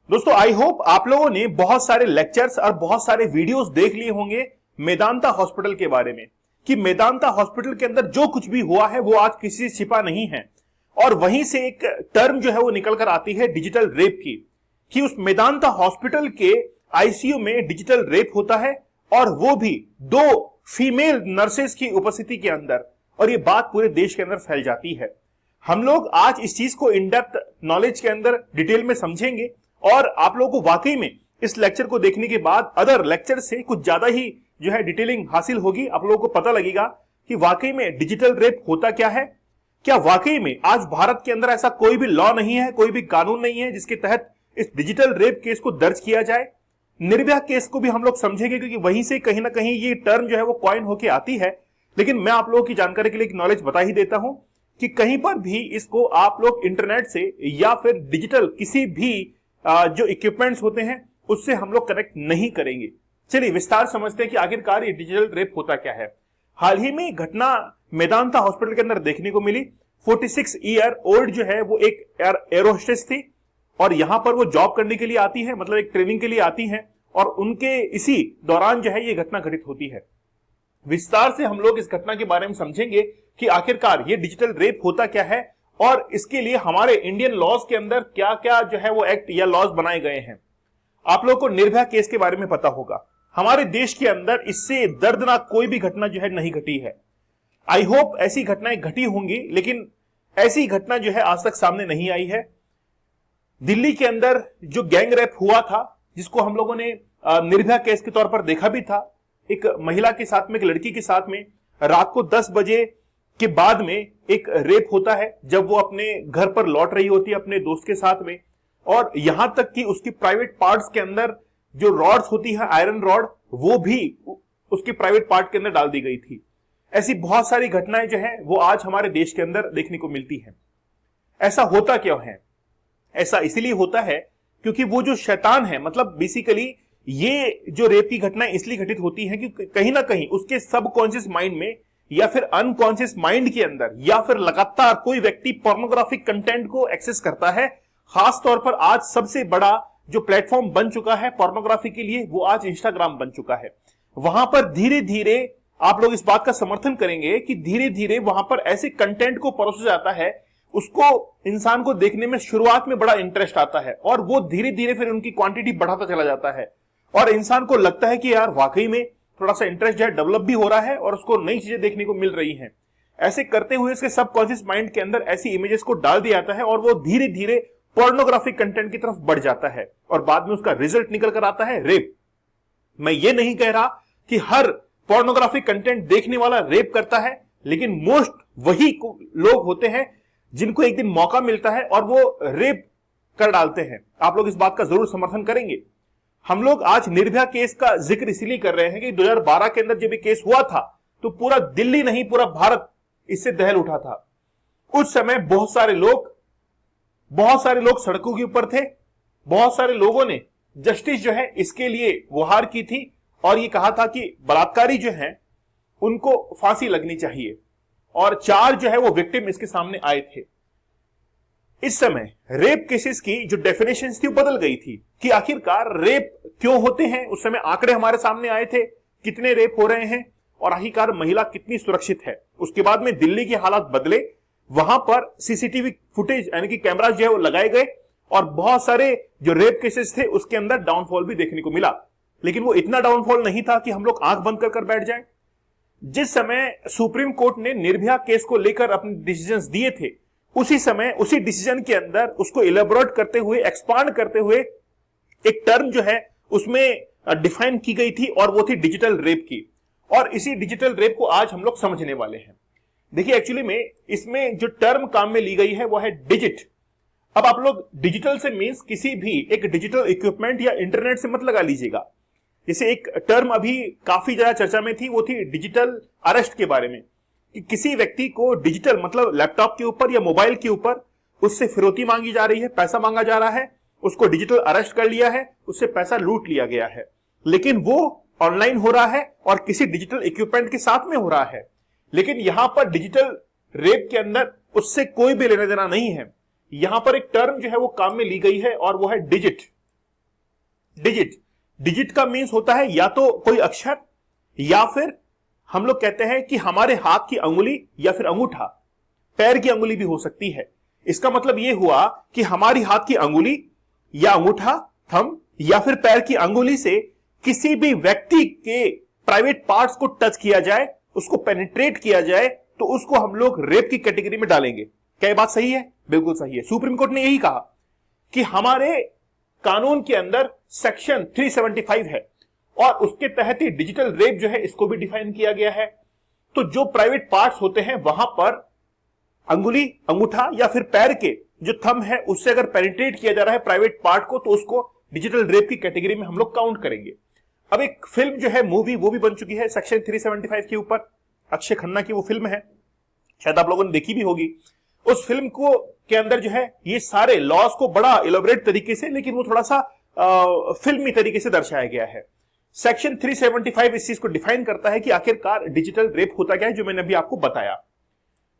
दोस्तों I hope आप लोगों ने बहुत सारे लेक्चर्स और बहुत सारे वीडियोस देख लिए होंगे मेदांता हॉस्पिटल के बारे में कि मेदांता हॉस्पिटल के अंदर जो कुछ भी हुआ है वो आज किसी से छिपा नहीं है। और वहीं से एक टर्म जो है वो निकल कर आती है डिजिटल रेप की, कि उस मेदांता हॉस्पिटल के आईसीयू में डिजिटल रेप होता है और वो भी 2 फीमेल नर्सेस की उपस्थिति के अंदर, और ये बात पूरे देश के अंदर फैल जाती है। हम लोग आज इस चीज को इन डेप्थ नॉलेज के अंदर डिटेल में समझेंगे और आप लोगों को वाकई में इस लेक्चर को देखने के बाद अदर लेक्चर से कुछ ज्यादा ही जो है डिटेलिंग हासिल होगी। आप लोगों को पता लगेगा कि वाकई में डिजिटल रेप होता क्या है, क्या वाकई में आज भारत के अंदर ऐसा कोई भी लॉ नहीं है, कोई भी कानून नहीं है जिसके तहत इस डिजिटल रेप केस को दर्ज किया जाए। निर्भया केस को भी हम लोग समझेंगे क्योंकि वहीं से कहीं ना कहीं ये टर्म जो है वो कॉइन होके आती है। लेकिन मैं आप लोगों की जानकारी के लिए नॉलेज बता ही देता हूं कि कहीं पर भी इसको आप लोग इंटरनेट से या फिर डिजिटल किसी भी जो इक्विपमेंट्स होते हैं उससे हम लोग कनेक्ट नहीं करेंगे। चलिए विस्तार समझते हैं कि आखिरकार ये डिजिटल रेप होता क्या है। हाल ही में घटना मेदांता हॉस्पिटल के अंदर देखने को मिली। 46 ईयर ओल्ड जो है वो एक एयर होस्टेस थी और यहां पर वो जॉब करने के लिए आती है, मतलब एक ट्रेनिंग के लिए आती है, और उनके इसी दौरान जो है ये घटना घटित होती है। विस्तार से हम लोग इस घटना के बारे में समझेंगे कि आखिरकार ये डिजिटल रेप होता क्या है और इसके लिए हमारे इंडियन लॉज के अंदर क्या क्या जो है वो एक्ट या लॉज बनाए गए हैं। आप लोगों को निर्भया केस के बारे में पता होगा। हमारे देश के अंदर इससे दर्दनाक कोई भी घटना जो है नहीं घटी है। आई होप ऐसी घटनाएं घटी होंगी, लेकिन ऐसी घटना जो है आज तक सामने नहीं आई है। दिल्ली के अंदर जो गैंग रेप हुआ था, जिसको हम लोगों ने निर्भया केस के तौर पर देखा भी था, एक महिला के साथ में, एक लड़की के साथ में रात को 10 बजे के बाद में एक रेप होता है जब वो अपने घर पर लौट रही होती है अपने दोस्त के साथ में, और यहां तक कि उसकी प्राइवेट पार्ट्स के अंदर जो रॉड्स होती है, आयरन रॉड, वो भी उसके प्राइवेट पार्ट के अंदर डाल दी गई थी। ऐसी बहुत सारी घटनाएं जो है वो आज हमारे देश के अंदर देखने को मिलती हैं। ऐसा होता क्यों है? ऐसा इसलिए होता है क्योंकि वो जो शैतान है, मतलब बेसिकली ये जो रेप की घटनाएं इसलिए घटित होती हैं कि कहीं ना कहीं उसके सबकॉन्शियस माइंड में या फिर अनकॉन्शियस माइंड के अंदर या फिर लगातार कोई व्यक्ति पोर्नोग्राफिक कंटेंट को एक्सेस करता है। खास तौर पर आज सबसे बड़ा जो प्लेटफॉर्म बन चुका है पोर्नोग्राफी के लिए वो आज इंस्टाग्राम बन चुका है। वहां पर धीरे धीरे आप लोग इस बात का समर्थन करेंगे कि धीरे धीरे वहां पर ऐसे कंटेंट को परोसा जाता है, उसको इंसान को देखने में शुरुआत में बड़ा इंटरेस्ट आता है और वो धीरे धीरे फिर उनकी क्वांटिटी बढ़ाता चला जाता है और इंसान को लगता है कि यार वाकई में थोड़ा सा इंटरेस्ट जो है डेवलप भी हो रहा है और उसको नई चीजें देखने को मिल रही हैं। ऐसे करते हुए उसके सबकॉन्शियस माइंड के अंदर ऐसी इमेजेस को डाल दिया जाता है और वो धीरे धीरे पोर्नोग्राफिक कंटेंट की तरफ बढ़ जाता है और बाद में उसका रिजल्ट निकल कर आता है रेप। मैं ये नहीं कह रहा कि हर पोर्नोग्राफिक कंटेंट देखने वाला रेप करता है, लेकिन मोस्ट वही लोग होते हैं जिनको एक दिन मौका मिलता है और वो रेप कर डालते हैं। आप लोग इस बात का जरूर समर्थन करेंगे। हम लोग आज निर्भया केस का जिक्र इसलिए कर रहे हैं कि 2012 के अंदर जब ये केस हुआ था तो पूरा दिल्ली नहीं पूरा भारत इससे दहल उठा था। उस समय बहुत सारे लोग सड़कों के ऊपर थे। बहुत सारे लोगों ने जस्टिस जो है इसके लिए गुहार की थी और ये कहा था कि बलात्कारी जो हैं उनको फांसी लगनी चाहिए, और 4 जो है वो विक्टिम इसके सामने आए थे। इस समय रेप केसेस की जो डेफिनेशन थी वो बदल गई थी कि आखिरकार रेप क्यों होते हैं। उस समय आंकड़े हमारे सामने आए थे कितने रेप हो रहे हैं और आखिरकार महिला कितनी सुरक्षित है। उसके बाद में दिल्ली के हालात बदले, वहां पर सीसीटीवी फुटेज यानी कि कैमरा जो है वो लगाए गए और बहुत सारे जो रेप केसेस थे उसके अंदर डाउनफॉल भी देखने को मिला। लेकिन वो इतना डाउनफॉल नहीं था कि हम लोग आंख बंद कर बैठ जाएं। जिस समय सुप्रीम कोर्ट ने निर्भया केस को लेकर अपने डिसीजंस दिए थे, उसी समय उसी डिसीजन के अंदर उसको इलेबोरेट करते हुए, एक्सपांड करते हुए एक टर्म जो है उसमें डिफाइन की गई थी और वो थी डिजिटल रेप की। और इसी डिजिटल रेप को आज हम लोग समझने वाले हैं। देखिए एक्चुअली में इसमें जो टर्म काम में ली गई है वो है डिजिट। अब आप लोग डिजिटल से मींस किसी भी एक डिजिटल इक्विपमेंट या इंटरनेट से मत लगा लीजिएगा। जैसे एक टर्म अभी काफी ज्यादा चर्चा में थी, वो थी डिजिटल अरेस्ट के बारे में, कि किसी व्यक्ति को डिजिटल मतलब लैपटॉप के ऊपर या मोबाइल के ऊपर उससे फिरौती मांगी जा रही है, पैसा मांगा जा रहा है, उसको डिजिटल अरेस्ट कर लिया है, उससे पैसा लूट लिया गया है। लेकिन वो ऑनलाइन हो रहा है और किसी डिजिटल इक्विपमेंट के साथ में हो रहा है। लेकिन यहां पर डिजिटल रेप के अंदर उससे कोई भी लेना देना नहीं है। यहां पर एक टर्म जो है वो काम में ली गई है और वो है डिजिट। डिजिट, डिजिट का मीन्स होता है या तो कोई अक्षर या फिर हम लोग कहते हैं कि हमारे हाथ की अंगुली या फिर अंगूठा, पैर की अंगुली भी हो सकती है। इसका मतलब यह हुआ कि हमारी हाथ की अंगुली या अंगूठा, थंब, या फिर पैर की अंगुली से किसी भी व्यक्ति के प्राइवेट पार्ट्स को टच किया जाए, उसको पेनिट्रेट किया जाए, तो उसको हम लोग रेप की कैटेगरी में डालेंगे। क्या बात सही है? बिल्कुल सही है। सुप्रीम कोर्ट ने यही कहा कि हमारे कानून के अंदर सेक्शन 375 है और उसके तहत ही डिजिटल रेप जो है इसको भी डिफाइन किया गया है। तो जो प्राइवेट पार्ट्स होते हैं वहां पर अंगुली, अंगूठा या फिर पैर के जो थंब है उससे अगर पेनिट्रेट किया जा रहा है प्राइवेट पार्ट को, तो उसको डिजिटल रेप की कैटेगरी में हम लोग काउंट करेंगे। अब एक फिल्म जो है, मूवी, वो भी बन चुकी है सेक्शन 375 के ऊपर। अक्षय खन्ना की वो फिल्म है, शायद आप लोगों ने देखी भी होगी। उस फिल्म को के अंदर जो है ये सारे लॉज को बड़ा इलेबोरेट तरीके से, लेकिन वो थोड़ा सा फिल्मी तरीके से दर्शाया गया है। सेक्शन 375 इस चीज को डिफाइन करता है कि आखिरकार डिजिटल रेप होता क्या है, जो मैंने अभी आपको बताया।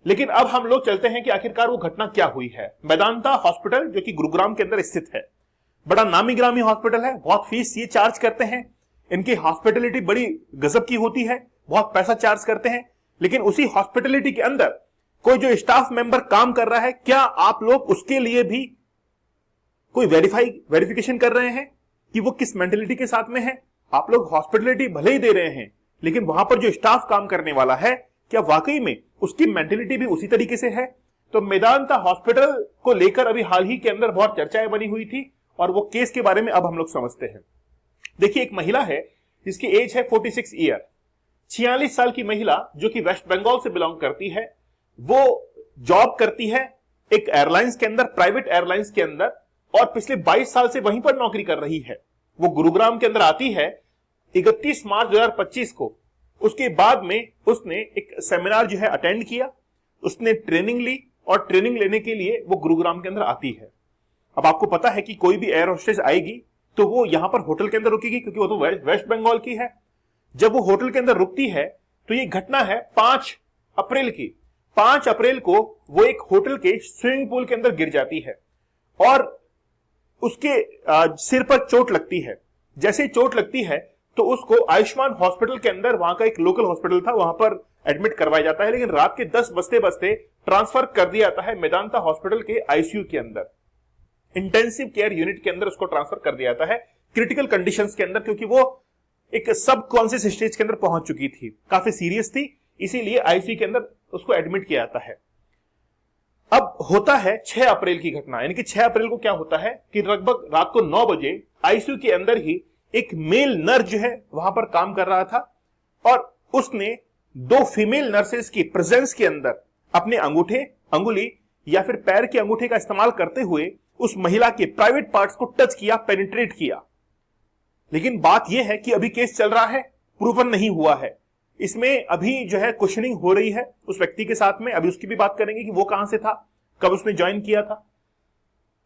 लेकिन अब हम लोग चलते हैं कि आखिरकार वो घटना क्या हुई है। मेदांता हॉस्पिटल जो कि गुरुग्राम के अंदर स्थित है, बड़ा नामी गिरामी हॉस्पिटल है, बहुत फीस ये चार्ज करते हैं, इनकी हॉस्पिटलिटी बड़ी गजब की होती है, बहुत पैसा चार्ज करते हैं। लेकिन उसी हॉस्पिटलिटी के अंदर कोई जो स्टाफ मेंबर काम कर रहा है, क्या आप लोग उसके लिए भी कोई वेरिफिकेशन कर रहे हैं कि वो किस मेंटेलिटी के साथ में है? आप लोग हॉस्पिटलिटी भले ही दे रहे हैं, लेकिन वहां पर जो स्टाफ काम करने वाला है, क्या वाकई में उसकी मेंटेलिटी भी उसी तरीके से है? तो मेदांता हॉस्पिटल को लेकर अभी हाल ही के अंदर बहुत चर्चाएं बनी हुई थी और वो केस के बारे में अब हम लोग समझते हैं। देखिए, एक महिला है जिसकी एज है 46 ईयर, 46 साल की महिला जो कि वेस्ट बंगाल से बिलोंग करती है। वो जॉब करती है एक एयरलाइंस के अंदर, प्राइवेट एयरलाइंस के अंदर, और पिछले 22 साल से वहीं पर नौकरी कर रही है। वो गुरुग्राम के अंदर आती है 31 मार्च 2025 को। उसके बाद में उसने एक सेमिनार जो है अटेंड किया, उसने ट्रेनिंग ली और ट्रेनिंग लेने के लिए वो गुरुग्राम के अंदर आती है। अब आपको पता है कि कोई भी एयर होस्टेस आएगी तो वो यहां पर होटल के अंदर रुकेगी, क्योंकि वो तो वेस्ट बंगाल की है। जब वो होटल के अंदर रुकती है तो ये घटना है 5 अप्रैल की। 5 अप्रैल को वो एक होटल के स्विमिंग पूल के अंदर गिर जाती है और उसके सिर पर चोट लगती है। जैसे चोट लगती है तो उसको आयुष्मान हॉस्पिटल के अंदर, वहां का एक लोकल हॉस्पिटल था, वहां पर एडमिट करवाया जाता है। लेकिन रात के 10 बजते बजते ट्रांसफर कर दिया जाता है मेदांता हॉस्पिटल के आईसीयू के अंदर, इंटेंसिव केयर यूनिट के अंदर उसको ट्रांसफर कर दिया जाता है क्रिटिकल कंडीशंस के अंदर, क्योंकि वो एक सब कॉन्शियस स्टेज के अंदर पहुंच चुकी थी, काफी सीरियस थी, इसीलिए आईसीयू के अंदर उसको एडमिट किया जाता है। अब होता है 6 अप्रैल की घटना, यानी कि 6 अप्रैल को क्या होता है कि लगभग रात को 9 बजे आईसीयू के अंदर ही एक मेल नर्स जो है वहां पर काम कर रहा था और उसने 2 फीमेल नर्सेस की प्रेजेंस के अंदर अपने अंगूठे, अंगुली या फिर पैर के अंगूठे का इस्तेमाल करते हुए उस महिला के प्राइवेट पार्ट्स को टच किया, पेनिट्रेट किया। लेकिन बात यह है कि अभी केस चल रहा है, प्रूवन नहीं हुआ है। इसमें अभी जो है क्वेश्चनिंग हो रही है उस व्यक्ति के साथ में, अभी उसकी भी बात करेंगे कि वो कहां से था, कब उसने ज्वाइन किया था।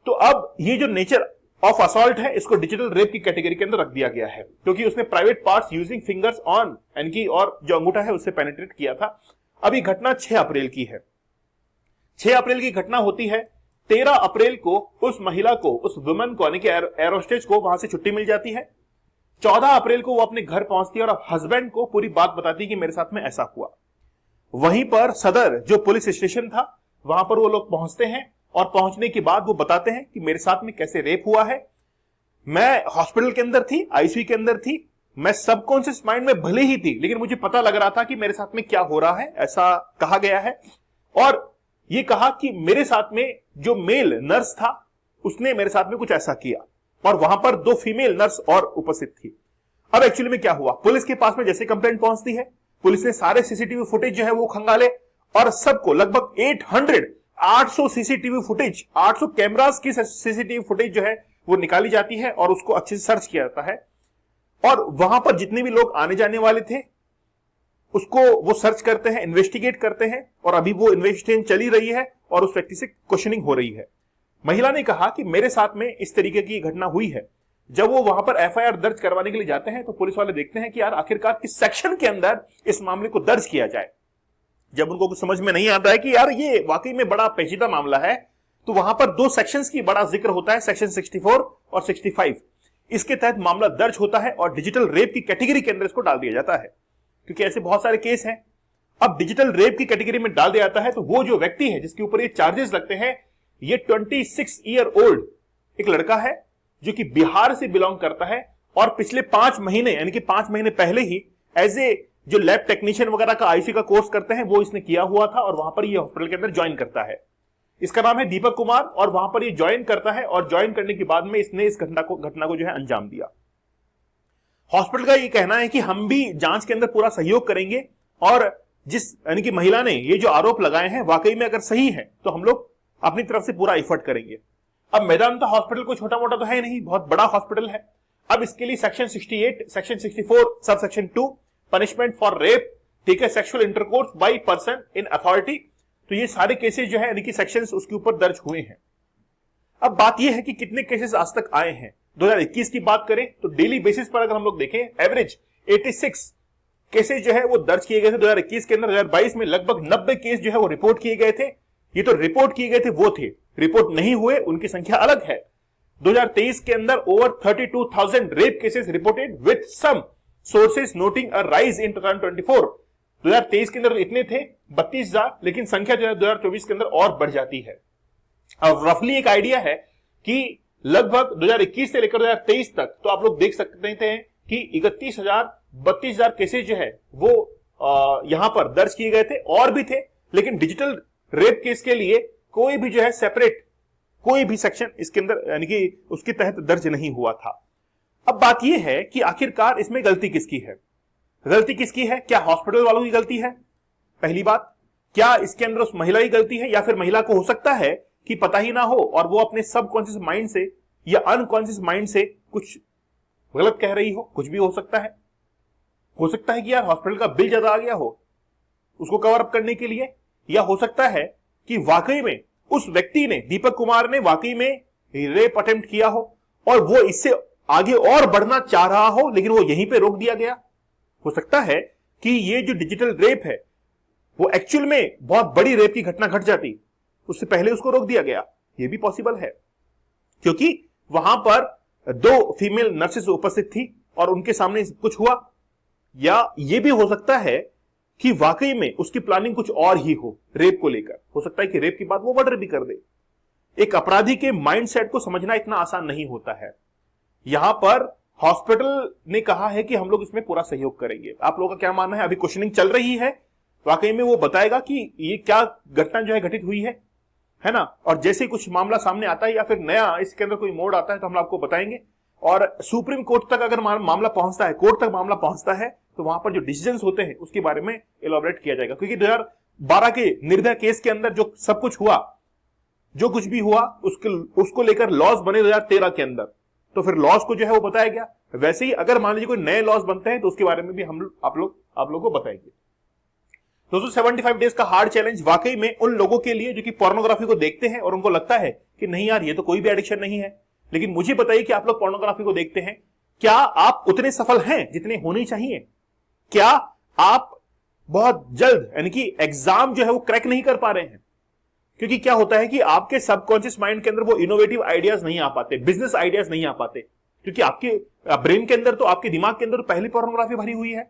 तो अब ये जो नेचर ऑफ असॉल्ट है इसको डिजिटल रेप की कैटेगरी के अंदर रख दिया गया है, क्योंकि उसने private parts using fingers on एनकी और जो अंगूठा है उससे पेनिट्रेट किया था। अभी घटना 6 अप्रैल की है। 6 अप्रैल की घटना होती है। 13 अप्रैल को उस महिला को, उस वुमन को, यानी कि एयर होस्टेस को वहां से छुट्टी मिल जाती है। 14 अप्रैल को वो अपने घर पहुंचती है और हस्बैंड को पूरी बात बताती है कि मेरे साथ में ऐसा हुआ। वहीं पर सदर जो पुलिस स्टेशन था वहां पर वो लोग पहुंचते हैं और पहुंचने के बाद वो बताते हैं कि मेरे साथ में कैसे रेप हुआ है। मैं हॉस्पिटल के अंदर थी, आईसीयू के अंदर थी, मैं सबकॉन्शियस माइंड में भले ही थी, लेकिन मुझे पता लग रहा था कि मेरे साथ में क्या हो रहा है, ऐसा कहा गया है। और ये कहा कि मेरे साथ में जो मेल नर्स था उसने मेरे साथ में कुछ ऐसा किया और वहां पर 2 फीमेल नर्स और उपस्थित थी। अब एक्चुअली में क्या हुआ, पुलिस के पास में जैसे कंप्लेंट पहुंचती है, पुलिस ने सारे सीसीटीवी फुटेज जो है वो खंगाले और सबको लगभग 800 सीसीटीवी फुटेज, 800 कैमरास की सीसीटीवी फुटेज जो है वो निकाली जाती है और उसको अच्छे से सर्च किया जाता है। और वहां पर जितने भी लोग आने जाने वाले थे उसको वो सर्च करते हैं, इन्वेस्टिगेट करते हैं और अभी वो इन्वेस्टिगेशन चली रही है और उस व्यक्ति से क्वेश्चनिंग हो रही है। महिला ने कहा कि मेरे साथ में इस तरीके की घटना हुई है। जब वो वहां पर एफआईआर दर्ज करवाने के लिए जाते हैं तो पुलिस वाले देखते हैं कि यार आखिरकार किस सेक्शन के अंदर इस मामले को दर्ज किया जाए। जब उनको कुछ समझ में नहीं आता है कि यार ये वाकई में बड़ा पेचीदा मामला है, तो वहां पर 2 सेक्शंस की बड़ा जिक्र होता है, सेक्शन 64 और 65। इसके तहत मामला दर्ज होता है और डिजिटल रेप की कैटेगरी के अंदर इसको डाल दिया जाता है, क्योंकि ऐसे बहुत सारे केस हैं। अब डिजिटल रेप की कैटेगरी में डाल दिया जाता है तो वो जो व्यक्ति है जिसके ऊपर ये चार्जेस लगते हैं, ये 26 ईयर ओल्ड एक लड़का है जो कि बिहार से बिलोंग करता है और पिछले 5 महीने यानी कि 5 महीने पहले ही एज ए जो लैब टेक्नीशियन वगैरह का आईसी का कोर्स करते हैं वो इसने किया हुआ था और वहां पर ये हॉस्पिटल के अंदर ज्वाइन करता है। इसका नाम है दीपक कुमार और वहां पर ये ज्वाइन करता है और ज्वाइन करने के बाद में इसने इस घटना को जो है अंजाम दिया। हॉस्पिटल का ये कहना है कि हम भी जांच के अंदर पूरा सहयोग करेंगे और जिस यानी कि महिला ने ये जो आरोप लगाए हैं वाकई में अगर सही है तो हम लोग अपनी तरफ से पूरा एफर्ट करेंगे। अब मेदांता हॉस्पिटल कोई छोटा मोटा तो है नहीं, बहुत बड़ा हॉस्पिटल है। अब इसके लिए section 68, section 64, sub section 2 punishment for rape, ठीक है, sexual intercourse by person in authority, तो ये सारे केसेस जो है यानी कि सेक्शंस उसके ऊपर दर्ज हुए हैं। अब बात ये है कि कितने केसेस आज तक आए हैं। 2021 की बात करें तो डेली बेसिस पर अगर हम लोग देखें एवरेज 86 केसेस जो है वो दर्ज किए गए थे 2021 के अंदर। 2022 में लगभग 90 केस जो है वो रिपोर्ट किए गए थे। ये तो रिपोर्ट किए गए थे वो थे, रिपोर्ट नहीं हुए उनकी संख्या अलग है। 2023 के अंदर over 32,000 rape cases reported with some sources noting a rise in 2024। 2023 के अंदर इतने थे 32,000, लेकिन संख्या जो है 2024 के अंदर और बढ़ जाती है। अब रफली एक आइडिया है कि लगभग 2021 से लेकर 2023 तक तो आप लोग देख सकते हैं कि 32,000 केसेस जो है वो यहां पर दर्ज किए गए थे, और भी थे, लेकिन डिजिटल रेप केस के लिए कोई भी जो है सेपरेट कोई भी सेक्शन इसके अंदर यानी कि उसके तहत दर्ज नहीं हुआ था। अब बात यह है कि आखिरकार इसमें गलती किसकी है? गलती किसकी है? क्या हॉस्पिटल वालों की गलती है? पहली बात, क्या इसके अंदर उस महिला की गलती है, या फिर महिला को हो सकता है कि पता ही ना हो और वो अपने सबकॉन्शियस माइंड से या अनकॉन्शियस माइंड से कुछ गलत कह रही हो? कुछ भी हो सकता है। हो सकता है कि यार हॉस्पिटल का बिल ज्यादा आ गया हो उसको कवर अप करने के लिए, या हो सकता है कि वाकई में उस व्यक्ति ने, दीपक कुमार ने वाकई में रेप अटेम्प्ट किया हो और वो इससे आगे और बढ़ना चाह रहा हो, लेकिन वो यहीं पे रोक दिया गया। हो सकता है कि ये जो डिजिटल रेप है वो एक्चुअल में बहुत बड़ी रेप की घटना घट जाती, उससे पहले उसको रोक दिया गया। ये भी पॉसिबल है, क्योंकि वहां पर 2 फीमेल नर्सेस उपस्थित थी और उनके सामने कुछ हुआ। या ये भी हो सकता है कि वाकई में उसकी प्लानिंग कुछ और ही हो रेप को लेकर। हो सकता है कि रेप के बाद वो मर्डर भी कर दे। एक अपराधी के माइंडसेट को समझना इतना आसान नहीं होता है। यहां पर हॉस्पिटल ने कहा है कि हम लोग इसमें पूरा सहयोग करेंगे। आप लोगों का क्या मानना है? अभी क्वेश्चनिंग चल रही है, वाकई में वो बताएगा कि ये क्या घटना जो है घटित हुई है ना। और जैसे कुछ मामला सामने आता है या फिर नया इसके अंदर कोई मोड़ आता है तो हम आपको बताएंगे। और सुप्रीम कोर्ट तक अगर मामला पहुंचता है, कोर्ट तक मामला पहुंचता है, तो वहां पर जो डिसीजंस होते हैं उसके बारे में एलॉबरेट किया जाएगा। क्योंकि 2012 के निर्भया केस के अंदर जो सब कुछ हुआ, जो कुछ भी हुआ उसको लेकर लॉज बने 2013 के अंदर, तो फिर लॉज को जो है वो बताया गया। वैसे ही अगर मान लीजिए कोई नए लॉज बनते हैं तो उसके बारे में भी आप लोग को बताएंगे। दोस्तों 75 डेज का हार्ड चैलेंज वाकई में उन लोगों के लिए जो कि पोर्नोग्राफी को देखते हैं और उनको लगता है कि नहीं यार ये तो कोई भी एडिक्शन नहीं है। लेकिन मुझे बताइए कि आप लोग पोर्नोग्राफी को देखते हैं, क्या आप उतने सफल हैं जितने होने चाहिए? क्या आप बहुत जल्द यानी कि एग्जाम जो है वो क्रैक नहीं कर पा रहे हैं? क्योंकि क्या होता है कि आपके सबकॉन्शियस माइंड के अंदर वो इनोवेटिव आइडियाज नहीं आ पाते, बिजनेस आइडियाज नहीं आ पाते, क्योंकि आपके ब्रेन के अंदर तो, आपके दिमाग के अंदर पहले पोर्नोग्राफी भरी हुई है।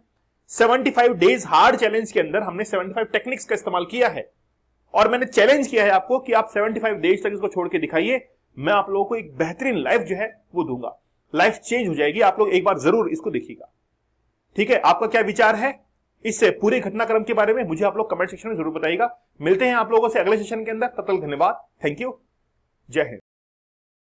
75 डेज हार्ड चैलेंज के अंदर हमने 75 टेक्निक्स का इस्तेमाल किया है और मैंने चैलेंज किया है आपको कि आप 75 डेज तक इसको छोड़ के दिखाइए। मैं आप लोगों को एक बेहतरीन लाइफ जो है वो दूंगा, लाइफ चेंज हो जाएगी। आप लोग एक बार जरूर इसको देखिएगा, ठीक है? आपका क्या विचार है इस पूरे घटनाक्रम के बारे में मुझे आप लोग कमेंट सेक्शन में जरूर बताइएगा। मिलते हैं आप लोगों से अगले सेशन के अंदर, तब तक धन्यवाद, थैंक यू, जय हिंद।